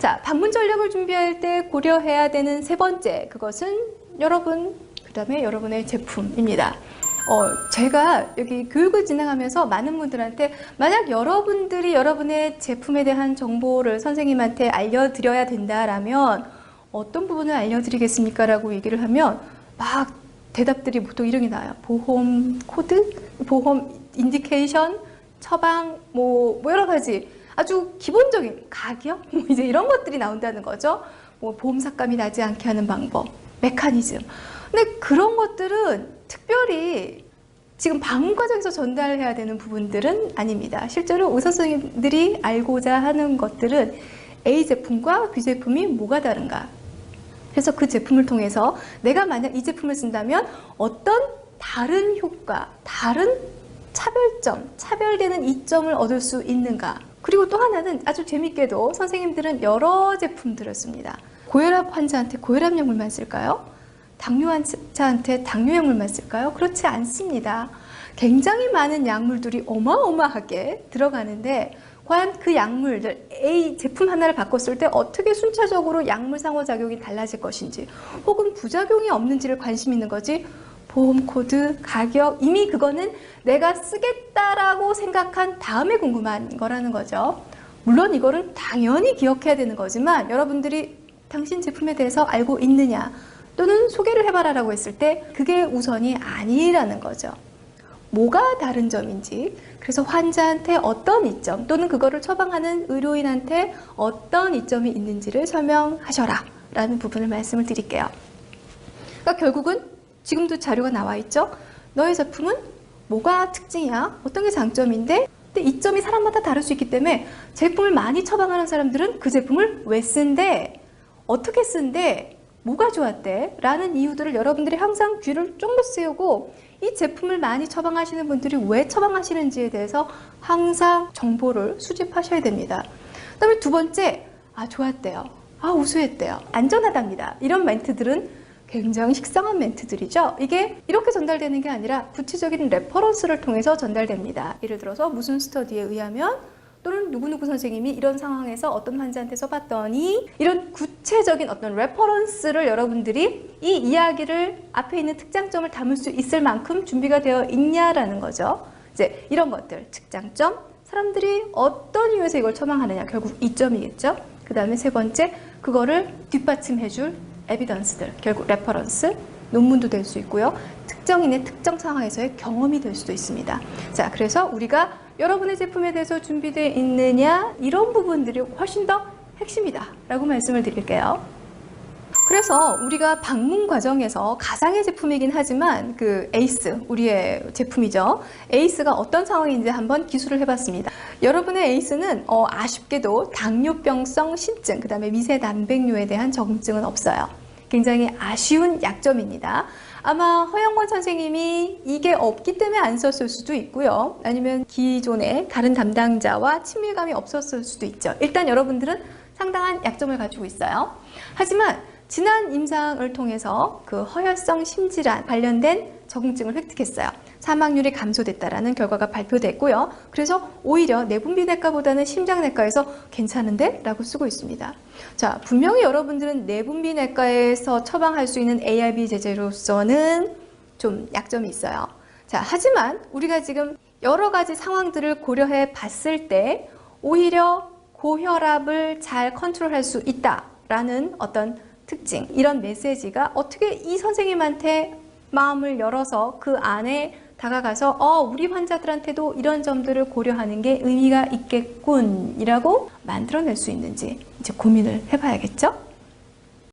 자, 방문 전략을 준비할 때 고려해야 되는 세 번째, 그것은 여러분, 그 다음에 여러분의 제품입니다. 제가 여기 교육을 진행하면서 많은 분들한테 만약 여러분들이 여러분의 제품에 대한 정보를 선생님한테 알려드려야 된다라면 어떤 부분을 알려드리겠습니까? 라고 얘기를 하면 막 대답들이 보통 이런 게 나와요. 보험 코드, 보험 인디케이션, 처방, 뭐 여러 가지 아주 기본적인 가격, 이제 이런 것들이 나온다는 거죠. 뭐 보험 삭감이 나지 않게 하는 방법, 메커니즘. 근데 그런 것들은 특별히 지금 방문 과정에서 전달해야 되는 부분들은 아닙니다. 실제로 의사 선생님들이 알고자 하는 것들은 A 제품과 B 제품이 뭐가 다른가. 그래서 그 제품을 통해서 내가 만약 이 제품을 쓴다면 어떤 다른 효과, 다른 차별점, 차별되는 이점을 얻을 수 있는가. 그리고 또 하나는 아주 재밌게도 선생님들은 여러 제품들을 씁니다. 고혈압 환자한테 고혈압 약물만 쓸까요? 당뇨 환자한테 당뇨 약물만 쓸까요? 그렇지 않습니다. 굉장히 많은 약물들이 어마어마하게 들어가는데 과연 그 약물들 A 제품 하나를 바꿨을 때 어떻게 순차적으로 약물 상호작용이 달라질 것인지 혹은 부작용이 없는지를 관심 있는 거지 보험 코드, 가격 이미 그거는 내가 쓰겠다라고 생각한 다음에 궁금한 거라는 거죠. 물론 이거를 당연히 기억해야 되는 거지만 여러분들이 당신 제품에 대해서 알고 있느냐 또는 소개를 해봐라 라고 했을 때 그게 우선이 아니라는 거죠. 뭐가 다른 점인지 그래서 환자한테 어떤 이점 또는 그거를 처방하는 의료인한테 어떤 이점이 있는지를 설명하셔라 라는 부분을 말씀을 드릴게요. 그러니까 결국은 지금도 자료가 나와 있죠. 너의 제품은 뭐가 특징이야? 어떤 게 장점인데? 근데 이점이 사람마다 다를 수 있기 때문에 제품을 많이 처방하는 사람들은 그 제품을 왜 쓴대? 어떻게 쓴대? 뭐가 좋았대? 라는 이유들을 여러분들이 항상 귀를 쫑긋 세우고 이 제품을 많이 처방하시는 분들이 왜 처방하시는지에 대해서 항상 정보를 수집하셔야 됩니다. 그 다음에 두 번째, 좋았대요. 우수했대요. 안전하답니다. 이런 멘트들은 굉장히 식상한 멘트들이죠. 이게 이렇게 전달되는 게 아니라 구체적인 레퍼런스를 통해서 전달됩니다. 예를 들어서 무슨 스터디에 의하면 또는 누구누구 선생님이 이런 상황에서 어떤 환자한테 써봤더니 이런 구체적인 어떤 레퍼런스를 여러분들이 이 이야기를 앞에 있는 특장점을 담을 수 있을 만큼 준비가 되어 있냐라는 거죠. 이제 이런 것들, 특장점, 사람들이 어떤 이유에서 이걸 처방하느냐 결국 이점이겠죠. 그 다음에 세 번째, 그거를 뒷받침해줄 에비던스들, 결국 레퍼런스, 논문도 될 수 있고요. 특정인의 특정 상황에서의 경험이 될 수도 있습니다. 자, 그래서 우리가 여러분의 제품에 대해서 준비되어 있느냐 이런 부분들이 훨씬 더 핵심이다 라고 말씀을 드릴게요. 그래서 우리가 방문 과정에서 가상의 제품이긴 하지만 그 에이스, 우리의 제품이죠. 에이스가 어떤 상황인지 한번 기술을 해봤습니다. 여러분의 에이스는 아쉽게도 당뇨병성 신증, 그 다음에 미세 단백뇨에 대한 적응증은 없어요. 굉장히 아쉬운 약점입니다. 아마 허영권 선생님이 이게 없기 때문에 안 썼을 수도 있고요. 아니면 기존에 다른 담당자와 친밀감이 없었을 수도 있죠. 일단 여러분들은 상당한 약점을 가지고 있어요. 하지만 지난 임상을 통해서 그 허혈성 심질환 관련된 적응증을 획득했어요. 사망률이 감소됐다라는 결과가 발표됐고요. 그래서 오히려 내분비내과보다는 심장내과에서 괜찮은데? 라고 쓰고 있습니다. 자, 분명히 여러분들은 내분비내과에서 처방할 수 있는 ARB 제제로서는 좀 약점이 있어요. 자, 하지만 우리가 지금 여러 가지 상황들을 고려해 봤을 때 오히려 고혈압을 잘 컨트롤할 수 있다라는 어떤 특징, 이런 메시지가 어떻게 이 선생님한테 마음을 열어서 그 안에 다가가서 우리 환자들한테도 이런 점들을 고려하는 게 의미가 있겠군 이라고 만들어낼 수 있는지 이제 고민을 해봐야겠죠?